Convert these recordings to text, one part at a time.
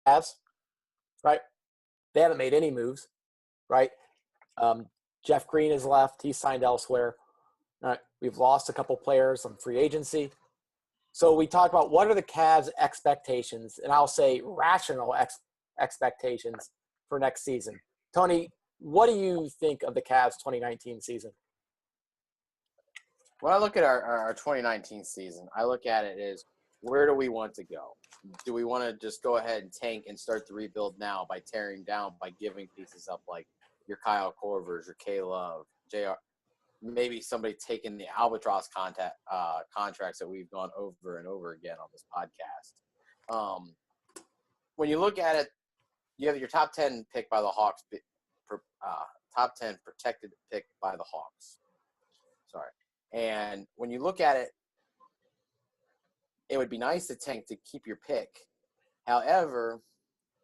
Cavs, right? They haven't made any moves, right? Jeff Green has left. He's signed elsewhere. We've lost a couple players on free agency. So we talk about what are the Cavs' expectations, and I'll say rational expectations for next season. Tony, what do you think of the Cavs' 2019 season? When I look at our 2019 season, I look at it as where do we want to go? Do we want to just go ahead and tank and start the rebuild now by tearing down, by giving pieces up like your Kyle Korvers, your K Love, JR, maybe somebody taking the Albatross contracts that we've gone over and over again on this podcast. When you look at it, you have your top 10 pick by the Hawks, top 10 protected pick by the Hawks. Sorry. And when you look at it, it would be nice to tank to keep your pick. However,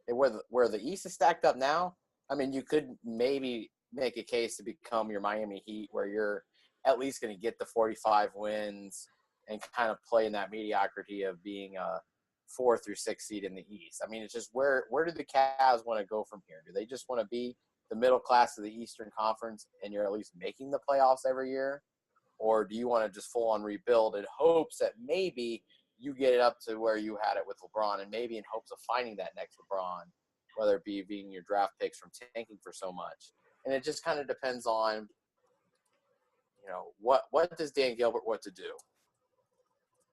where the East is stacked up now, I mean, you could maybe make a case to become your Miami Heat, where you're at least going to get the 45 wins and kind of play in that mediocrity of being a 4 through 6 seed in the East. I mean, it's just where do the Cavs want to go from here? Do they just want to be the middle class of the Eastern Conference and you're at least making the playoffs every year? Or do you want to just full on rebuild in hopes that maybe you get it up to where you had it with LeBron, and maybe in hopes of finding that next LeBron, whether it be being your draft picks from tanking for so much? And it just kind of depends on, you know, what does Dan Gilbert want to do?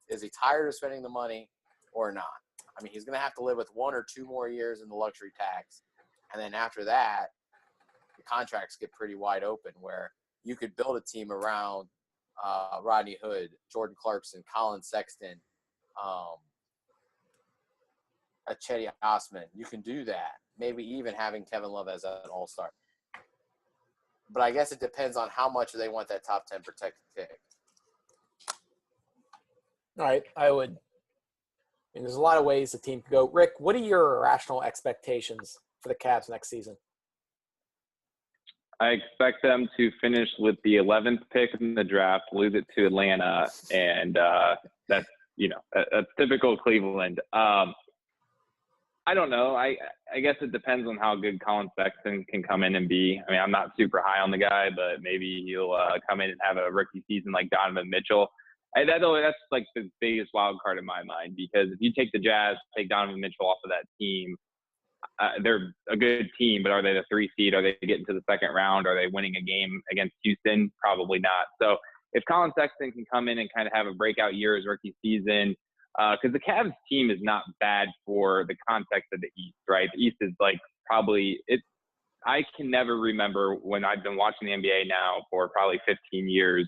Is he tired of spending the money or not? I mean, he's going to have to live with 1 or 2 more years in the luxury tax. And then after that, the contracts get pretty wide open where you could build a team around Rodney Hood, Jordan Clarkson, Colin Sexton, Chetty Osman. You can do that. Maybe even having Kevin Love as an all-star. But I guess it depends on how much they want that top 10 protected pick. All right, I mean, there's a lot of ways the team could go. Rick, what are your rational expectations for the Cavs next season? I expect them to finish with the 11th pick in the draft, lose it to Atlanta, and that's typical Cleveland. I don't know. I guess it depends on how good Colin Sexton can come in and be. I mean, I'm not super high on the guy, but maybe he'll come in and have a rookie season like Donovan Mitchell. That's like the biggest wild card in my mind, because if you take the Jazz, take Donovan Mitchell off of that team, they're a good team, but are they the 3 seed? Are they getting to the second round? Are they winning a game against Houston? Probably not. So if Colin Sexton can come in and kind of have a breakout year as rookie season, because the Cavs team is not bad for the context of the East, right? The East is like probably – I can never remember when I've been watching the NBA now for probably 15 years,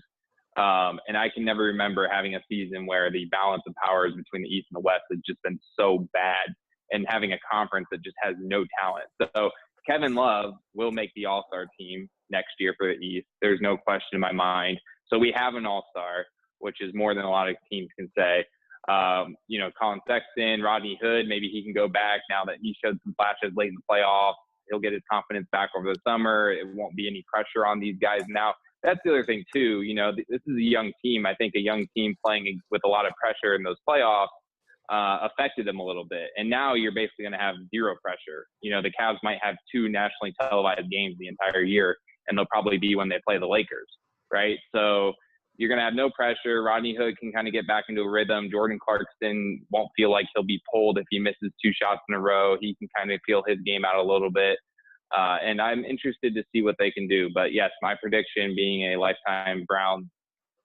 and I can never remember having a season where the balance of powers between the East and the West has just been so bad, and having a conference that just has no talent. So Kevin Love will make the all-star team next year for the East. There's no question in my mind. So we have an all-star, which is more than a lot of teams can say. Colin Sexton, Rodney Hood, maybe he can go back now that he showed some flashes late in the playoffs. He'll get his confidence back over the summer. It won't be any pressure on these guys now. That's the other thing, too. You know, this is a young team. I think a young team playing with a lot of pressure in those playoffs affected them a little bit. And now you're basically going to have zero pressure. You know, the Cavs might have 2 nationally televised games the entire year, and they'll probably be when they play the Lakers, right? So you're going to have no pressure. Rodney Hood can kind of get back into a rhythm. Jordan Clarkson won't feel like he'll be pulled if he misses 2 shots in a row. He can kind of feel his game out a little bit. And I'm interested to see what they can do. But, yes, my prediction, being a lifetime Browns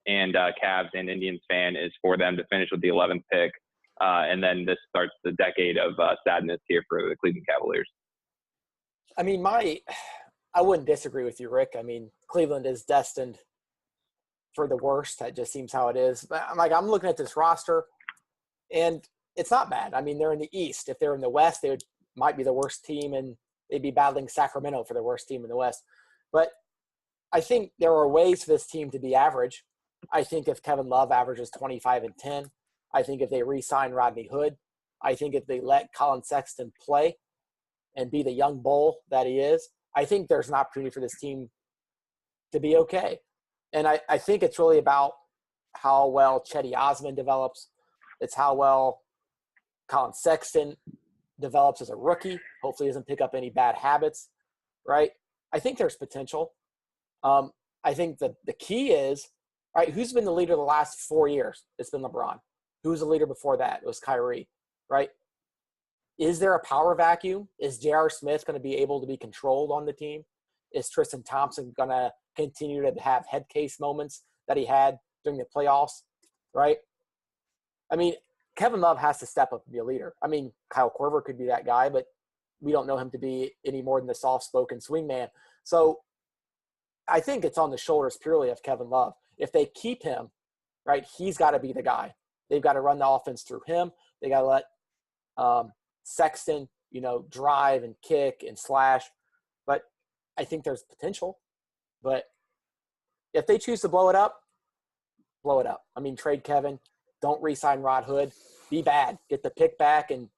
and Cavs and Indians fan, is for them to finish with the 11th pick. And then this starts the decade of sadness here for the Cleveland Cavaliers. I mean, I wouldn't disagree with you, Rick. I mean, Cleveland is destined for the worst. That just seems how it is. But I'm looking at this roster, and it's not bad. I mean, they're in the East. If they're in the West, they might be the worst team, and they'd be battling Sacramento for the worst team in the West. But I think there are ways for this team to be average. I think if Kevin Love averages 25 and 10, I think if they re-sign Rodney Hood, I think if they let Colin Sexton play and be the young bull that he is, I think there's an opportunity for this team to be okay. And I think it's really about how well Chetty Osman develops. It's how well Colin Sexton develops as a rookie. Hopefully doesn't pick up any bad habits, right? I think there's potential. I think the key is, all right, who's been the leader the last 4 years? It's been LeBron. Who was the leader before that? It was Kyrie, right? Is there a power vacuum? Is J.R. Smith going to be able to be controlled on the team? Is Tristan Thompson going to continue to have head case moments that he had during the playoffs, right? I mean, Kevin Love has to step up and be a leader. I mean, Kyle Korver could be that guy, but we don't know him to be any more than the soft-spoken swingman. So I think it's on the shoulders purely of Kevin Love. If they keep him, right, he's got to be the guy. They've got to run the offense through him. They got to let Sexton, drive and kick and slash. But I think there's potential. But if they choose to blow it up, blow it up. I mean, trade Kevin. Don't re-sign Rod Hood. Be bad. Get the pick back. And,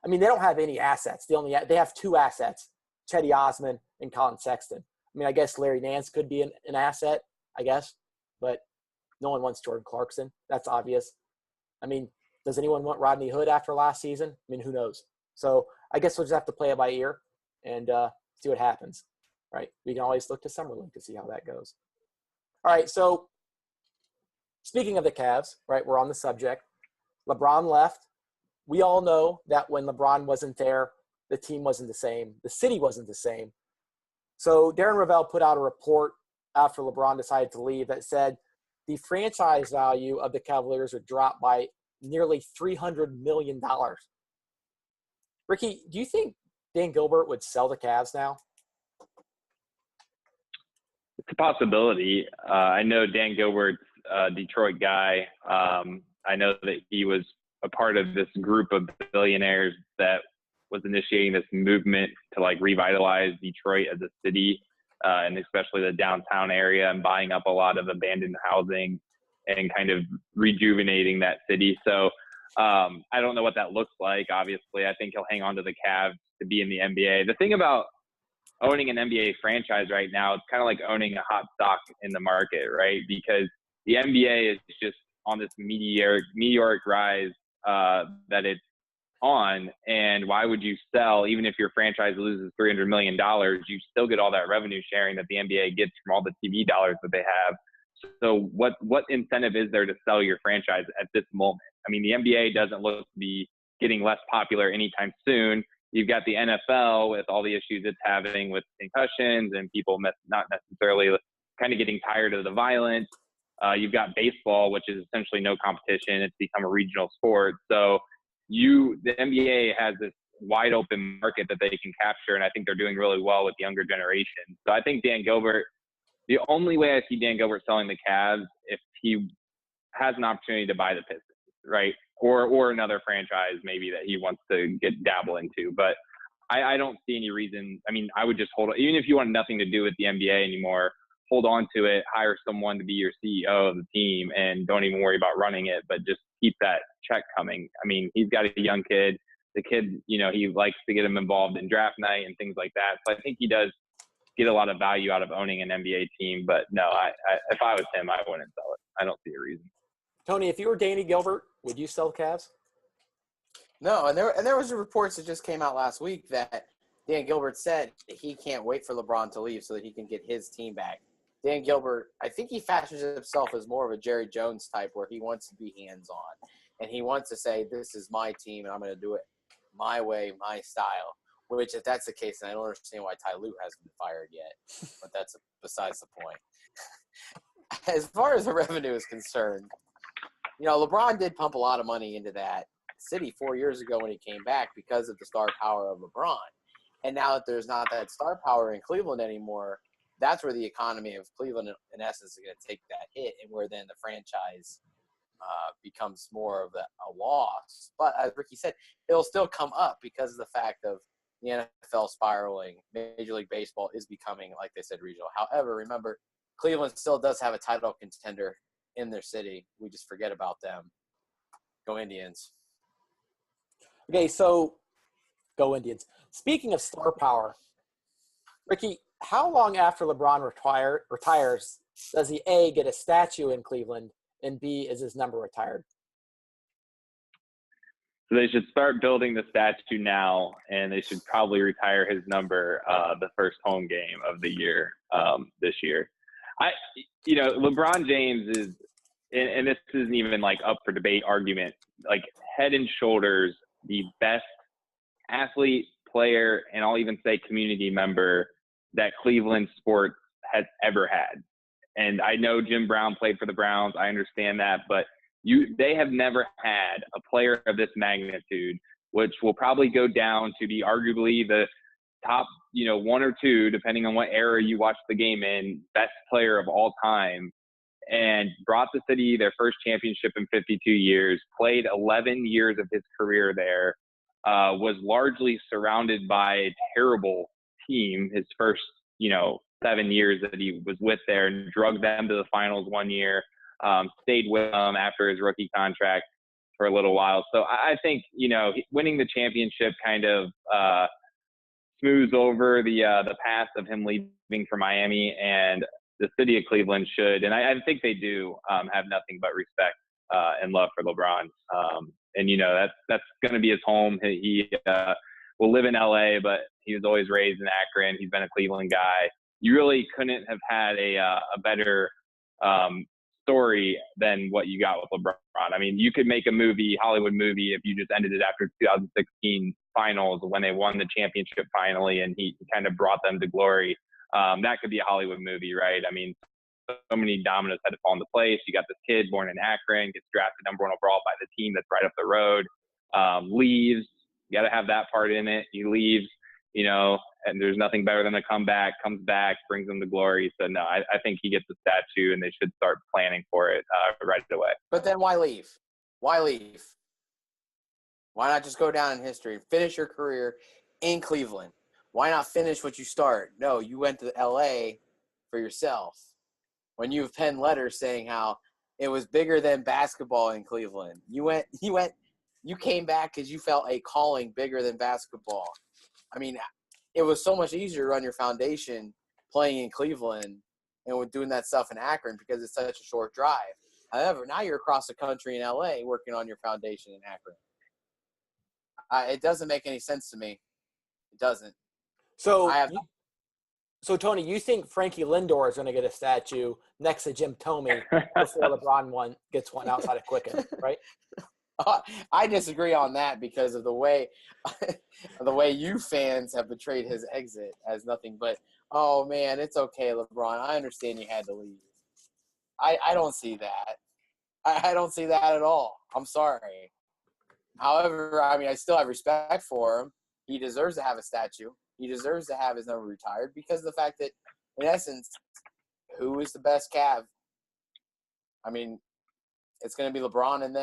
I mean, they don't have any assets. They have 2 assets, Chetty Osman and Colin Sexton. I mean, I guess Larry Nance could be an asset, I guess. But no one wants Jordan Clarkson. That's obvious. I mean, does anyone want Rodney Hood after last season? I mean, who knows? So I guess we'll just have to play it by ear and see what happens, right? We can always look to Summer League to see how that goes. All right, so speaking of the Cavs, right, we're on the subject. LeBron left. We all know that when LeBron wasn't there, the team wasn't the same. The city wasn't the same. So Darren Rovell put out a report after LeBron decided to leave that said the franchise value of the Cavaliers would drop by nearly $300 million. Ricky, do you think Dan Gilbert would sell the Cavs now? It's a possibility. I know Dan Gilbert's a Detroit guy. I know that he was a part of this group of billionaires that was initiating this movement to revitalize Detroit as a city, and especially the downtown area, and buying up a lot of abandoned housing and kind of rejuvenating that city. So I don't know what that looks like. Obviously, I think he'll hang on to the Cavs to be in the NBA. The thing about owning an NBA franchise right now, it's kind of like owning a hot stock in the market, right? Because the NBA is just on this meteoric rise that it's on. And why would you sell, even if your franchise loses $300 million, you still get all that revenue sharing that the NBA gets from all the TV dollars that they have. So what incentive is there to sell your franchise at this moment? I mean, the NBA doesn't look to be getting less popular anytime soon. You've got the NFL with all the issues it's having with concussions and people not necessarily kind of getting tired of the violence. You've got baseball, which is essentially no competition. It's become a regional sport. So the NBA has this wide open market that they can capture, and I think they're doing really well with younger generation. So I think Dan Gilbert, the only way I see Dan Gilbert selling the Cavs, if he has an opportunity to buy the Pistons, right? Or another franchise maybe that he wants to dabble into. But I don't see any reason. I mean, I would just hold – even if you want nothing to do with the NBA anymore, hold on to it, hire someone to be your CEO of the team, and don't even worry about running it, but just keep that check coming. I mean, he's got a young kid. The kid, he likes to get him involved in draft night and things like that. So I think he does get a lot of value out of owning an NBA team. But no, if I was him, I wouldn't sell it. I don't see a reason. Tony, if you were Danny Gilbert, would you sell Cavs? No, and there was reports that just came out last week that Dan Gilbert said he can't wait for LeBron to leave so that he can get his team back. Dan Gilbert, I think he fashions himself as more of a Jerry Jones type where he wants to be hands-on. And he wants to say, this is my team, and I'm going to do it my way, my style. Which, if that's the case, then I don't understand why Ty Lue hasn't been fired yet. But that's besides the point. As far as the revenue is concerned, LeBron did pump a lot of money into that city 4 years ago when he came back because of the star power of LeBron. And now that there's not that star power in Cleveland anymore, that's where the economy of Cleveland, in essence, is going to take that hit, and where then the franchise becomes more of a loss. But as Ricky said, it'll still come up because of the fact of the NFL spiraling. Major League Baseball is becoming, like they said, regional. However, remember, Cleveland still does have a title contender in their city. We just forget about them. Go Indians. Okay, so go Indians. Speaking of star power, Ricky, how long after LeBron retires does he A, get a statue in Cleveland, and B, is his number retired? So they should start building the statue now, and they should probably retire his number the first home game of the year this year. LeBron James is, and this isn't even like up for debate argument, like head and shoulders the best athlete, player, and I'll even say community member that Cleveland sports has ever had. And I know Jim Brown played for the Browns. I understand that, but they have never had a player of this magnitude, which will probably go down to be arguably the top, one or two, depending on what era you watch the game in, best player of all time, and brought the city their first championship in 52 years, played 11 years of his career there, was largely surrounded by a terrible team his first, 7 years that he was with there, and drugged them to the finals one year, stayed with them after his rookie contract for a little while. So I think, winning the championship kind of smooths over the past of him leaving for Miami, and the city of Cleveland should, and I think they do, have nothing but respect and love for LeBron. And that's going to be his home. He will live in LA, but he was always raised in Akron. He's been a Cleveland guy. You really couldn't have had a better story than what you got with LeBron. I mean, you could make a Hollywood movie, if you just ended it after 2016 finals when they won the championship finally, and he kind of brought them to glory. That could be a Hollywood movie, right? I mean, so many dominoes had to fall into place. You got this kid born in Akron, gets drafted number 1 overall by the team that's right up the road, leaves. You got to have that part in it. He leaves, and there's nothing better than a comeback, comes back, brings them to glory. So, no, I think he gets the statue, and they should start planning for it right away. But then why leave? Why leave? Why not just go down in history and finish your career in Cleveland? Why not finish what you start? No, you went to L.A. for yourself. When you've penned letters saying how it was bigger than basketball in Cleveland. You came back because you felt a calling bigger than basketball. I mean, it was so much easier to run your foundation playing in Cleveland and with doing that stuff in Akron because it's such a short drive. However, now you're across the country in L.A. working on your foundation in Akron. It doesn't make any sense to me. It doesn't. So Tony, you think Frankie Lindor is going to get a statue next to Jim Thome before LeBron gets one outside of Quicken, right? I disagree on that because of the way you fans have betrayed his exit as nothing but, oh man, it's okay, LeBron. I understand you had to leave. I don't see that. I don't see that at all. I'm sorry. However, I mean, I still have respect for him. He deserves to have a statue. He deserves to have his number retired because of the fact that, in essence, who is the best Cav? I mean, it's going to be LeBron and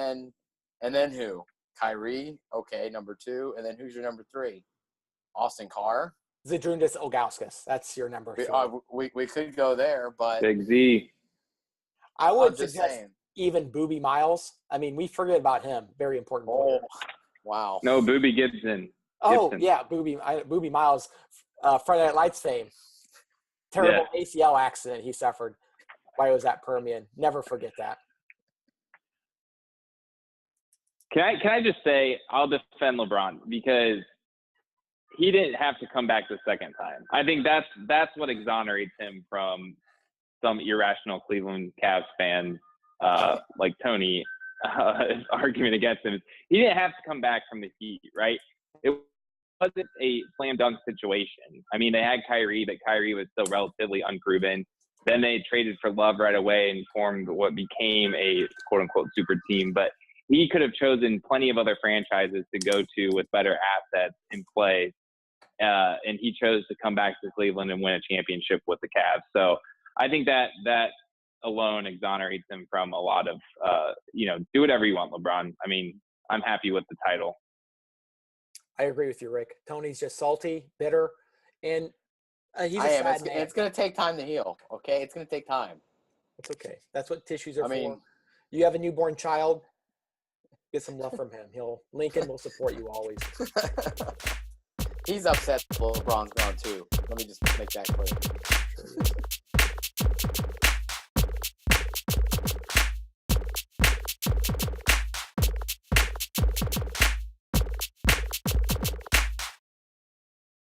then who? Kyrie, okay, number 2. And then who's your number 3? Austin Carr? Zydrunas Ilgauskas. That's your number 3. We could go there, but Big Z. I would suggest even Boobie Miles. I mean, we forget about him. Very important player. Wow. No, Boobie Gibson. Yeah, Boobie Miles, Friday Night Lights fame. Terrible ACL accident he suffered while he was at Permian. Never forget that. Can I just say I'll defend LeBron because he didn't have to come back the second time. I think that's what exonerates him from some irrational Cleveland Cavs fans like Tony argument against him. He didn't have to come back from the Heat, right? It wasn't a slam dunk situation. I mean, they had Kyrie, but Kyrie was still relatively unproven. Then they traded for Love right away and formed what became a quote-unquote super team. But he could have chosen plenty of other franchises to go to with better assets in play. And he chose to come back to Cleveland and win a championship with the Cavs. So I think that alone exonerates him from a lot of, do whatever you want, LeBron. I mean, I'm happy with the title. I agree with you, Rick. Tony's just salty, bitter, and he's a sad man. It's going to take time to heal, okay? It's going to take time. It's okay. That's what tissues are for. You have a newborn child, get some love from him. Lincoln will support you always. He's upset LeBron's gone too. Let me just make that clear.